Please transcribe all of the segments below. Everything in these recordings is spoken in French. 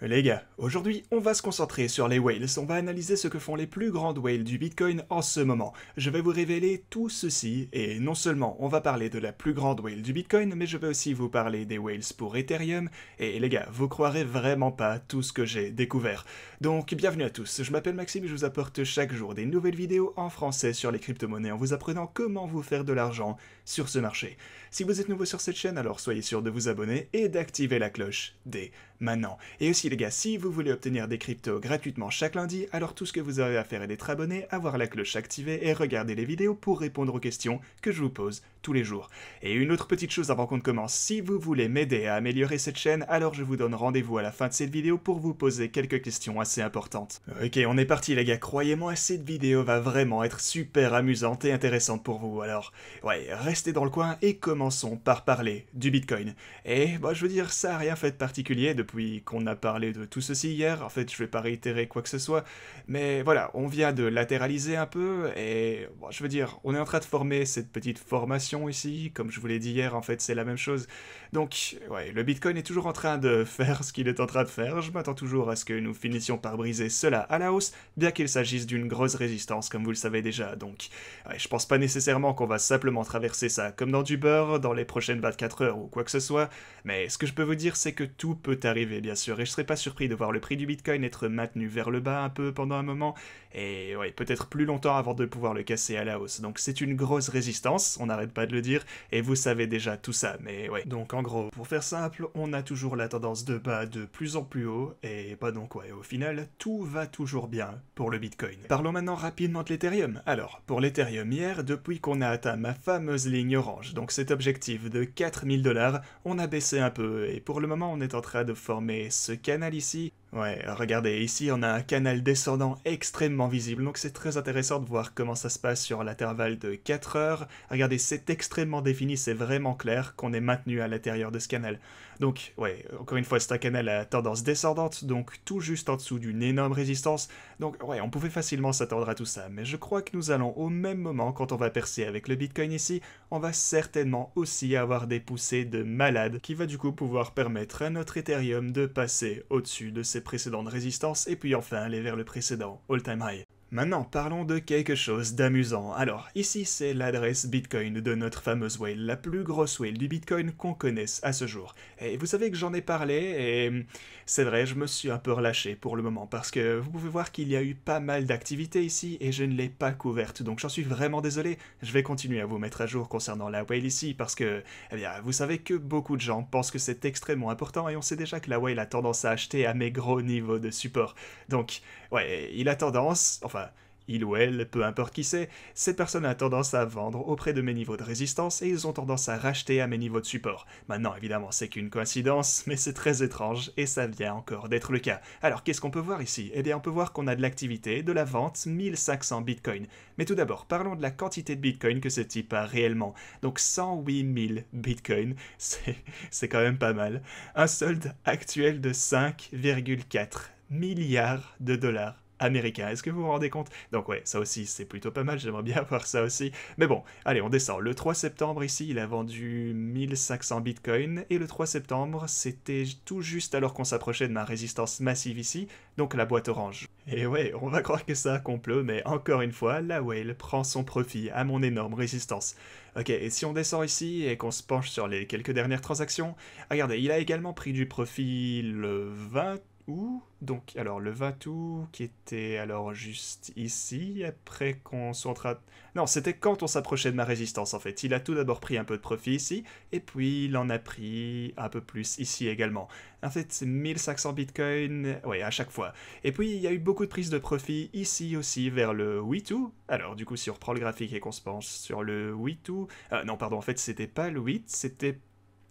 Les gars, aujourd'hui on va se concentrer sur les whales, on va analyser ce que font les plus grandes whales du Bitcoin en ce moment. Je vais vous révéler tout ceci, et non seulement on va parler de la plus grande whale du Bitcoin, mais je vais aussi vous parler des whales pour Ethereum, et les gars, vous croirez vraiment pas tout ce que j'ai découvert. Donc bienvenue à tous, je m'appelle Maxime et je vous apporte chaque jour des nouvelles vidéos en français sur les crypto-monnaies en vous apprenant comment vous faire de l'argent sur ce marché. Si vous êtes nouveau sur cette chaîne, alors soyez sûr de vous abonner et d'activer la cloche dès maintenant. Et aussi les gars, si vous voulez obtenir des cryptos gratuitement chaque lundi, alors tout ce que vous avez à faire est d'être abonné, avoir la cloche activée et regarder les vidéos pour répondre aux questions que je vous pose tous les jours. Et une autre petite chose avant qu'on ne commence, si vous voulez m'aider à améliorer cette chaîne, alors je vous donne rendez-vous à la fin de cette vidéo pour vous poser quelques questions assez importantes. Ok, on est parti les gars, croyez-moi, cette vidéo va vraiment être super amusante et intéressante pour vous, alors ouais, restez dans le coin et commençons par parler du Bitcoin. Et bah, je veux dire, ça n'a rien fait de particulier depuis qu'on a parlé de tout ceci hier, en fait je vais pas réitérer quoi que ce soit, mais voilà, on vient de latéraliser un peu, et bon, je veux dire, on est en train de former cette petite formation ici, comme je vous l'ai dit hier, en fait c'est la même chose. Donc, ouais, le Bitcoin est toujours en train de faire ce qu'il est en train de faire, je m'attends toujours à ce que nous finissions par briser cela à la hausse, bien qu'il s'agisse d'une grosse résistance, comme vous le savez déjà, donc ouais, je pense pas nécessairement qu'on va simplement traverser ça comme dans du beurre dans les prochaines 24 heures ou quoi que ce soit, mais ce que je peux vous dire c'est que tout peut arriver bien sûr, et je serais pas surpris de voir le prix du Bitcoin être maintenu vers le bas un peu pendant un moment, et ouais, peut-être plus longtemps avant de pouvoir le casser à la hausse, donc c'est une grosse résistance, on n'arrête pas de le dire, et vous savez déjà tout ça, mais ouais, donc en gros, pour faire simple, on a toujours la tendance de bas de plus en plus haut, et bah donc ouais, au final, tout va toujours bien pour le Bitcoin. Parlons maintenant rapidement de l'Ethereum. Alors, pour l'Ethereum hier, depuis qu'on a atteint ma fameuse ligne orange, donc cet objectif de 4000 $, on a baissé un peu, et pour le moment on est en train de former ce canal ici. Ouais, regardez, ici on a un canal descendant extrêmement visible, donc c'est très intéressant de voir comment ça se passe sur l'intervalle de 4 heures. Regardez, c'est extrêmement défini, c'est vraiment clair qu'on est maintenu à l'intérieur de ce canal. Donc, ouais, encore une fois, c'est un canal à tendance descendante, donc tout juste en dessous d'une énorme résistance. Donc, ouais, on pouvait facilement s'attendre à tout ça, mais je crois que nous allons au même moment, quand on va percer avec le Bitcoin ici, on va certainement aussi avoir des poussées de malade, qui va du coup pouvoir permettre à notre Ethereum de passer au-dessus de ses précédentes résistances, et puis enfin aller vers le précédent all-time high. Maintenant, parlons de quelque chose d'amusant. Alors, ici c'est l'adresse Bitcoin de notre fameuse whale, la plus grosse whale du Bitcoin qu'on connaisse à ce jour. Et vous savez que j'en ai parlé, et c'est vrai, je me suis un peu relâché pour le moment, parce que vous pouvez voir qu'il y a eu pas mal d'activités ici, et je ne l'ai pas couverte, donc j'en suis vraiment désolé. Je vais continuer à vous mettre à jour concernant la whale ici, parce que, eh bien, vous savez que beaucoup de gens pensent que c'est extrêmement important, et on sait déjà que la whale a tendance à acheter à mes gros niveaux de support. Donc, ouais, il a tendance, enfin, il ou elle, peu importe qui c'est, cette personne a tendance à vendre auprès de mes niveaux de résistance et ils ont tendance à racheter à mes niveaux de support. Maintenant, évidemment, c'est qu'une coïncidence, mais c'est très étrange et ça vient encore d'être le cas. Alors, qu'est-ce qu'on peut voir ici? Eh bien, on peut voir qu'on a de l'activité, de la vente, 1500 bitcoins. Mais tout d'abord, parlons de la quantité de bitcoin que ce type a réellement. Donc, 108 000 bitcoins, c'est quand même pas mal. Un solde actuel de 5,4 milliards de dollars américain. Est-ce que vous vous rendez compte? Donc ouais, ça aussi c'est plutôt pas mal, j'aimerais bien voir ça aussi. Mais bon, allez, on descend. Le 3 septembre ici, il a vendu 1500 bitcoins, et le 3 septembre, c'était tout juste alors qu'on s'approchait de ma résistance massive ici, donc la boîte orange. Et ouais, on va croire que c'est un complot, mais encore une fois, la whale prend son profit à mon énorme résistance. Ok, et si on descend ici et qu'on se penche sur les quelques dernières transactions, regardez, il a également pris du profit le 20 août, donc alors le 20 août qui était alors juste ici, après qu'on soit en train... Non, c'était quand on s'approchait de ma résistance en fait. Il a tout d'abord pris un peu de profit ici, et puis il en a pris un peu plus ici également. En fait, c'est 1500 bitcoins, ouais, à chaque fois. Et puis il y a eu beaucoup de prises de profit ici aussi vers le 8 août. Alors du coup, si on reprend le graphique et qu'on se penche sur le 8 août... non, pardon, en fait c'était pas le 8, c'était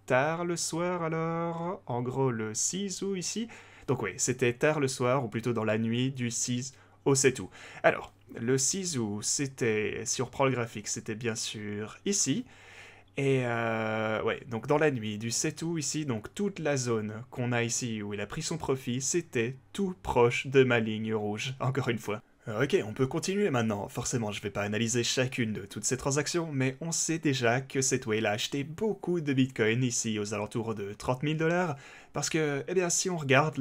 tard le soir alors, en gros le 6 août ici. Donc oui, c'était tard le soir, ou plutôt dans la nuit du 6 au 7 août. Alors, le 6 août, c'était, si on reprend le graphique, c'était bien sûr ici. Et ouais, donc dans la nuit du 7 août ici, donc toute la zone qu'on a ici où il a pris son profit, c'était tout proche de ma ligne rouge, encore une fois. Ok, on peut continuer maintenant. Forcément, je vais pas analyser chacune de toutes ces transactions, mais on sait déjà que cette whale a acheté beaucoup de Bitcoin ici aux alentours de 30 000 dollars, parce que, eh bien, si on regarde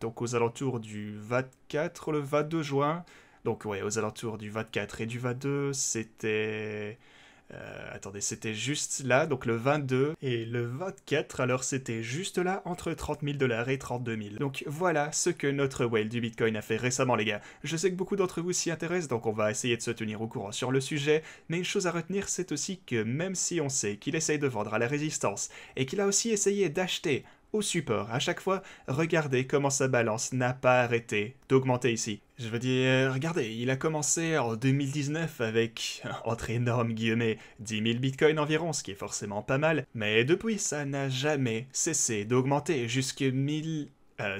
donc aux alentours du 24, le 22 juin, donc ouais, aux alentours du 24 et du 22, c'était attendez, c'était juste là, donc le 22 et le 24, alors c'était juste là, entre 30 000 dollars et 32 000. Donc voilà ce que notre whale du Bitcoin a fait récemment, les gars. Je sais que beaucoup d'entre vous s'y intéressent, donc on va essayer de se tenir au courant sur le sujet, mais une chose à retenir, c'est aussi que même si on sait qu'il essaye de vendre à la résistance, et qu'il a aussi essayé d'acheter au support. À chaque fois, regardez comment sa balance n'a pas arrêté d'augmenter ici. Je veux dire, regardez, il a commencé en 2019 avec, entre énormes guillemets, 10 000 bitcoins environ, ce qui est forcément pas mal, mais depuis, ça n'a jamais cessé d'augmenter jusque 1000...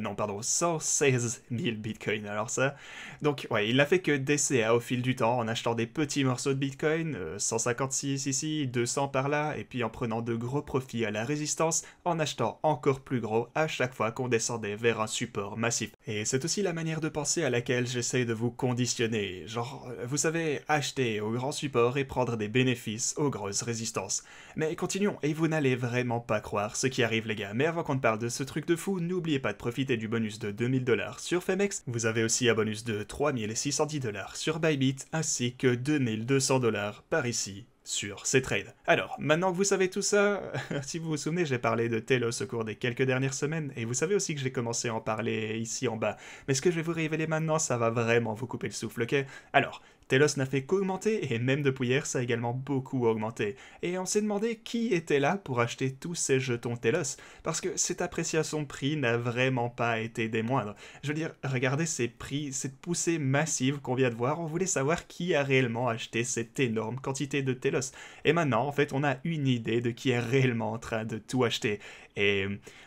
non, pardon, 116 000 bitcoins, alors ça. Donc, ouais, il n'a fait que DCA au fil du temps, en achetant des petits morceaux de bitcoin, 156 ici, 200 par là, et puis en prenant de gros profits à la résistance, en achetant encore plus gros à chaque fois qu'on descendait vers un support massif. Et c'est aussi la manière de penser à laquelle j'essaye de vous conditionner. Genre, vous savez, acheter au grand support et prendre des bénéfices aux grosses résistances. Mais continuons, et vous n'allez vraiment pas croire ce qui arrive, les gars. Mais avant qu'on ne parle de ce truc de fou, n'oubliez pas de profiter du bonus de 2000 dollars sur Femex. Vous avez aussi un bonus de 3610 dollars sur Bybit, ainsi que 2200 dollars par ici sur ces trades. Alors, maintenant que vous savez tout ça, si vous vous souvenez, j'ai parlé de Telos au cours des quelques dernières semaines, et vous savez aussi que j'ai commencé à en parler ici en bas. Mais ce que je vais vous révéler maintenant, ça va vraiment vous couper le souffle, ok? Alors, Telos n'a fait qu'augmenter, et même depuis hier, ça a également beaucoup augmenté. Et on s'est demandé qui était là pour acheter tous ces jetons Telos, parce que cette appréciation de prix n'a vraiment pas été des moindres. Je veux dire, regardez ces prix, cette poussée massive qu'on vient de voir, on voulait savoir qui a réellement acheté cette énorme quantité de Telos. Et maintenant, en fait, on a une idée de qui est réellement en train de tout acheter. Et,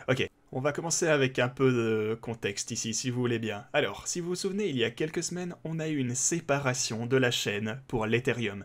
ok. On va commencer avec un peu de contexte ici, si vous voulez bien. Alors, si vous vous souvenez, il y a quelques semaines, on a eu une séparation de la chaîne pour l'Ethereum.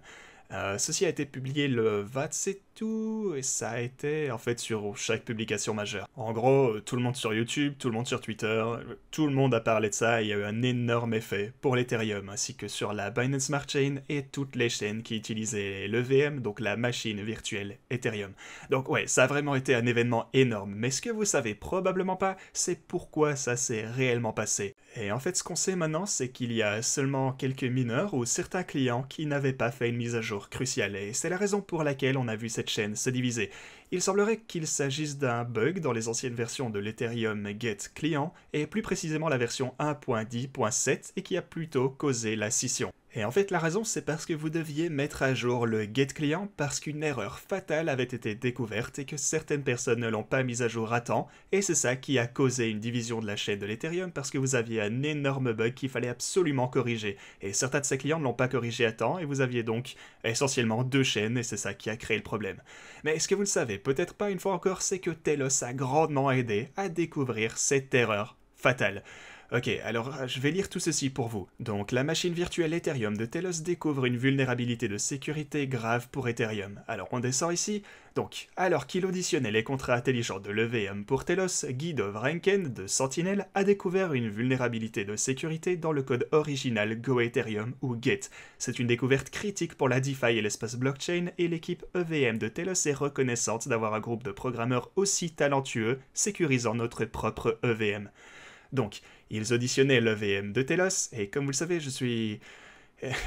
Ceci a été publié le 27 août et ça a été en fait sur chaque publication majeure. En gros, tout le monde sur YouTube, tout le monde sur Twitter, tout le monde a parlé de ça et il y a eu un énorme effet pour l'Ethereum ainsi que sur la Binance Smart Chain et toutes les chaînes qui utilisaient l'EVM, donc la machine virtuelle Ethereum. Donc ouais, ça a vraiment été un événement énorme, mais ce que vous savez probablement pas, c'est pourquoi ça s'est réellement passé. Et en fait, ce qu'on sait maintenant, c'est qu'il y a seulement quelques mineurs ou certains clients qui n'avaient pas fait une mise à jour cruciale, et c'est la raison pour laquelle on a vu cette chaîne se diviser. Il semblerait qu'il s'agisse d'un bug dans les anciennes versions de l'Ethereum Get client, et plus précisément la version 1.10.7, et qui a plutôt causé la scission. Et en fait, la raison, c'est parce que vous deviez mettre à jour le get client parce qu'une erreur fatale avait été découverte et que certaines personnes ne l'ont pas mise à jour à temps, et c'est ça qui a causé une division de la chaîne de l'Ethereum parce que vous aviez un énorme bug qu'il fallait absolument corriger. Et certains de ces clients ne l'ont pas corrigé à temps, et vous aviez donc essentiellement deux chaînes, et c'est ça qui a créé le problème. Mais ce que vous ne savez peut-être pas une fois encore, c'est que Telos a grandement aidé à découvrir cette erreur fatale. Ok, alors je vais lire tout ceci pour vous. Donc, la machine virtuelle Ethereum de Telos découvre une vulnérabilité de sécurité grave pour Ethereum. Alors, on descend ici. Donc, alors qu'il auditionnait les contrats intelligents de l'EVM pour Telos, Guido Vranken de Sentinel a découvert une vulnérabilité de sécurité dans le code original GoEthereum ou Get. C'est une découverte critique pour la DeFi et l'espace blockchain, et l'équipe EVM de Telos est reconnaissante d'avoir un groupe de programmeurs aussi talentueux, sécurisant notre propre EVM. Donc, ils auditionnaient l'EVM de Telos, et comme vous le savez,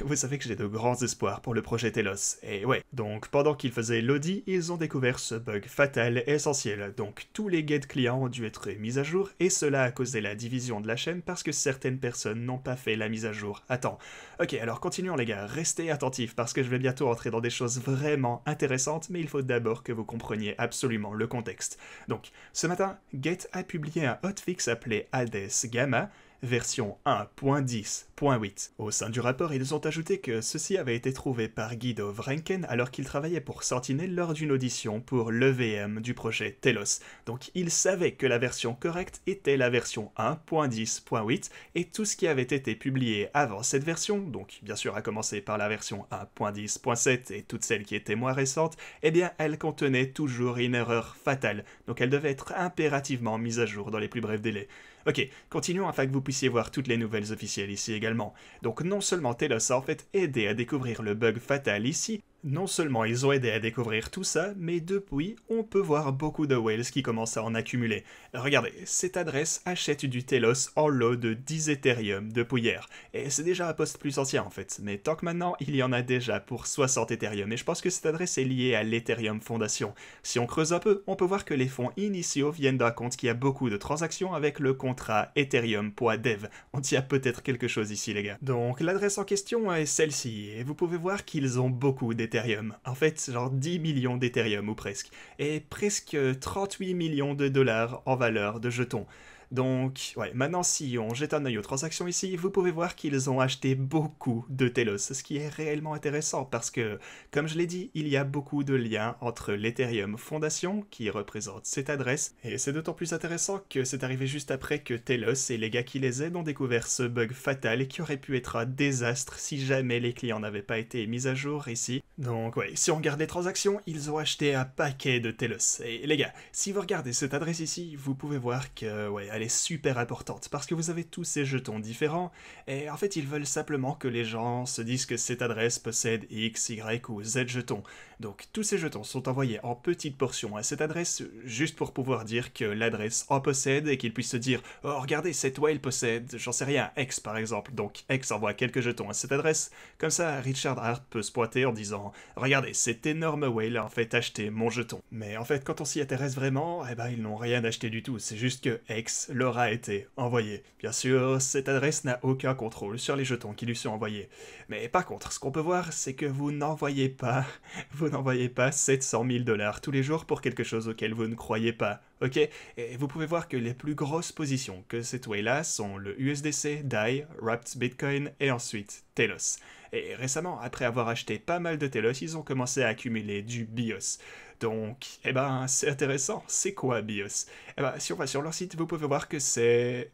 vous savez que j'ai de grands espoirs pour le projet Telos. Et ouais, donc pendant qu'ils faisaient l'audit, ils ont découvert ce bug fatal et essentiel. Donc tous les get clients ont dû être mis à jour, et cela a causé la division de la chaîne parce que certaines personnes n'ont pas fait la mise à jour à temps. Ok, alors continuons les gars, restez attentifs parce que je vais bientôt entrer dans des choses vraiment intéressantes, mais il faut d'abord que vous compreniez absolument le contexte. Donc, ce matin, Get a publié un hotfix appelé Hades Gamma, version 1.10.8. Au sein du rapport, ils ont ajouté que ceci avait été trouvé par Guido Vranken alors qu'il travaillait pour Sentinel lors d'une audition pour l'EVM du projet Telos. Donc ils savaient que la version correcte était la version 1.10.8, et tout ce qui avait été publié avant cette version, donc bien sûr à commencer par la version 1.10.7 et toutes celles qui étaient moins récentes, eh bien elles contenaient toujours une erreur fatale, donc elles devaient être impérativement mises à jour dans les plus brefs délais. Ok, continuons afin que vous puissiez voir toutes les nouvelles officielles ici également. Donc non seulement Telos a en fait aidé à découvrir le bug fatal ici, non seulement ils ont aidé à découvrir tout ça, mais depuis, on peut voir beaucoup de whales qui commencent à en accumuler. Regardez, cette adresse achète du Telos en lot de 10 Ethereum depuis hier. Et c'est déjà un post plus ancien en fait, mais tant que maintenant, il y en a déjà pour 60 Ethereum. Et je pense que cette adresse est liée à l'Ethereum Foundation. Si on creuse un peu, on peut voir que les fonds initiaux viennent d'un compte qui a beaucoup de transactions avec le contrat Ethereum.dev. On y a peut-être quelque chose ici les gars. Donc l'adresse en question est celle-ci, et vous pouvez voir qu'ils ont beaucoup d'Ethereum. En fait, genre 10 millions d'Ethereum ou presque. Et presque 38 millions de dollars en valeur de jetons. Donc, ouais, maintenant si on jette un œil aux transactions ici, vous pouvez voir qu'ils ont acheté beaucoup de Telos, ce qui est réellement intéressant parce que, comme je l'ai dit, il y a beaucoup de liens entre l'Ethereum Foundation, qui représente cette adresse, et c'est d'autant plus intéressant que c'est arrivé juste après que Telos et les gars qui les aident ont découvert ce bug fatal et qui aurait pu être un désastre si jamais les clients n'avaient pas été mis à jour ici. Donc ouais, si on regarde les transactions, ils ont acheté un paquet de Telos. Et les gars, si vous regardez cette adresse ici, vous pouvez voir que, ouais, elle est super importante parce que vous avez tous ces jetons différents et en fait ils veulent simplement que les gens se disent que cette adresse possède X, Y ou Z jetons. Donc tous ces jetons sont envoyés en petites portions à cette adresse juste pour pouvoir dire que l'adresse en possède et qu'ils puissent se dire « Oh regardez, cette whale possède, j'en sais rien, X par exemple. » Donc X envoie quelques jetons à cette adresse. Comme ça, Richard Hart peut se pointer en disant « Regardez, cette énorme whale a en fait acheté mon jeton. » Mais en fait, quand on s'y intéresse vraiment, eh ben ils n'ont rien acheté du tout. C'est juste que X leur a été envoyé. Bien sûr, cette adresse n'a aucun contrôle sur les jetons qui lui sont envoyés. Mais par contre, ce qu'on peut voir, c'est que vous n'envoyez pas 700 000 dollars tous les jours pour quelque chose auquel vous ne croyez pas. Ok, et vous pouvez voir que les plus grosses positions que cette whale-là sont le USDC, DAI, Wrapped Bitcoin et ensuite Telos. Et récemment, après avoir acheté pas mal de Telos, ils ont commencé à accumuler du BIOS. Donc, eh ben, c'est intéressant. C'est quoi BIOS? Eh ben, si on va sur leur site, vous pouvez voir que c'est...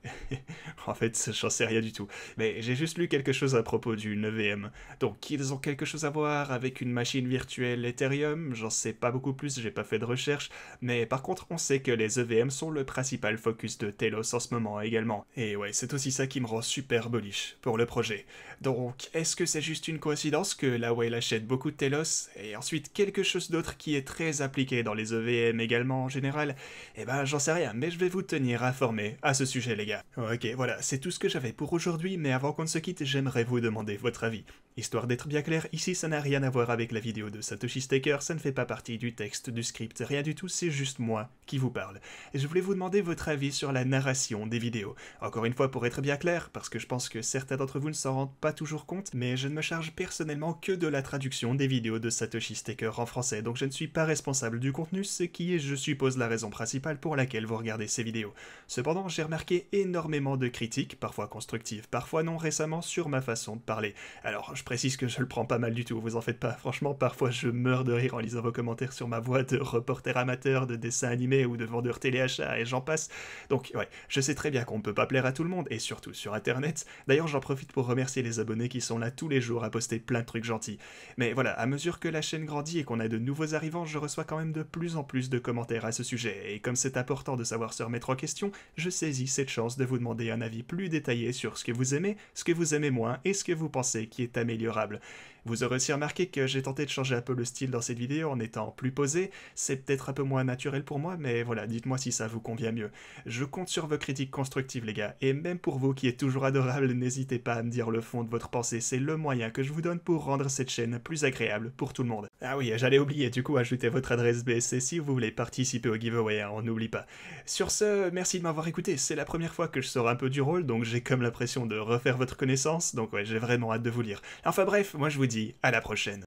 En fait, j'en sais rien du tout. Mais j'ai juste lu quelque chose à propos d'une EVM. Donc, ils ont quelque chose à voir avec une machine virtuelle Ethereum. J'en sais pas beaucoup plus, j'ai pas fait de recherche. Mais par contre, on sait que les EVM sont le principal focus de Telos en ce moment également. Et ouais, c'est aussi ça qui me rend super bullish pour le projet. Donc, est-ce que c'est juste une coïncidence que la whale achète beaucoup de Telos et ensuite quelque chose d'autre qui est très appliqué dans les EVM également en général? Eh ben, j'en sais rien, mais je vais vous tenir informé à ce sujet, les gars. Ok, voilà, c'est tout ce que j'avais pour aujourd'hui, mais avant qu'on ne se quitte, j'aimerais vous demander votre avis. Histoire d'être bien clair, ici ça n'a rien à voir avec la vidéo de Satoshi Staker, ça ne fait pas partie du texte, du script, rien du tout, c'est juste moi qui vous parle. Et je voulais vous demander votre avis sur la narration des vidéos. Encore une fois, pour être bien clair, parce que je pense que certains d'entre vous ne s'en rendent pas toujours compte, mais je ne me charge personnellement que de la traduction des vidéos de Satoshi Staker en français, donc je ne suis pas responsable du contenu, ce qui est, je suppose, la raison principale pour laquelle vous regardez ces vidéos. Cependant, j'ai remarqué énormément de critiques, parfois constructives, parfois non récemment, sur ma façon de parler. Alors, je précise que je le prends pas mal du tout, vous en faites pas. Franchement, parfois je meurs de rire en lisant vos commentaires sur ma voix de reporter amateur, de dessin animé ou de vendeur téléachat et j'en passe. Donc ouais, je sais très bien qu'on ne peut pas plaire à tout le monde, et surtout sur internet. D'ailleurs, j'en profite pour remercier les abonnés qui sont là tous les jours à poster plein de trucs gentils. Mais voilà, à mesure que la chaîne grandit et qu'on a de nouveaux arrivants, je reçois quand même de plus en plus de commentaires à ce sujet, et comme c'est important de savoir se remettre en question, je saisis cette chance de vous demander un avis plus détaillé sur ce que vous aimez moins, et ce que vous pensez qui est améliorable. Vous aurez aussi remarqué que j'ai tenté de changer un peu le style dans cette vidéo en étant plus posé, c'est peut-être un peu moins naturel pour moi, mais voilà, dites-moi si ça vous convient mieux. Je compte sur vos critiques constructives les gars, et même pour vous qui êtes toujours adorables, n'hésitez pas à me dire le fond de votre pensée, c'est le moyen que je vous donne pour rendre cette chaîne plus agréable pour tout le monde. Ah oui, j'allais oublier, du coup ajoutez votre adresse BSC si vous voulez participer au giveaway, hein, on n'oublie pas. Sur ce, merci de m'avoir écouté, c'est la première fois que je sors un peu du rôle, donc j'ai comme l'impression de refaire votre connaissance, donc ouais, j'ai vraiment hâte de vous lire. Enfin bref, moi je vous dis à la prochaine.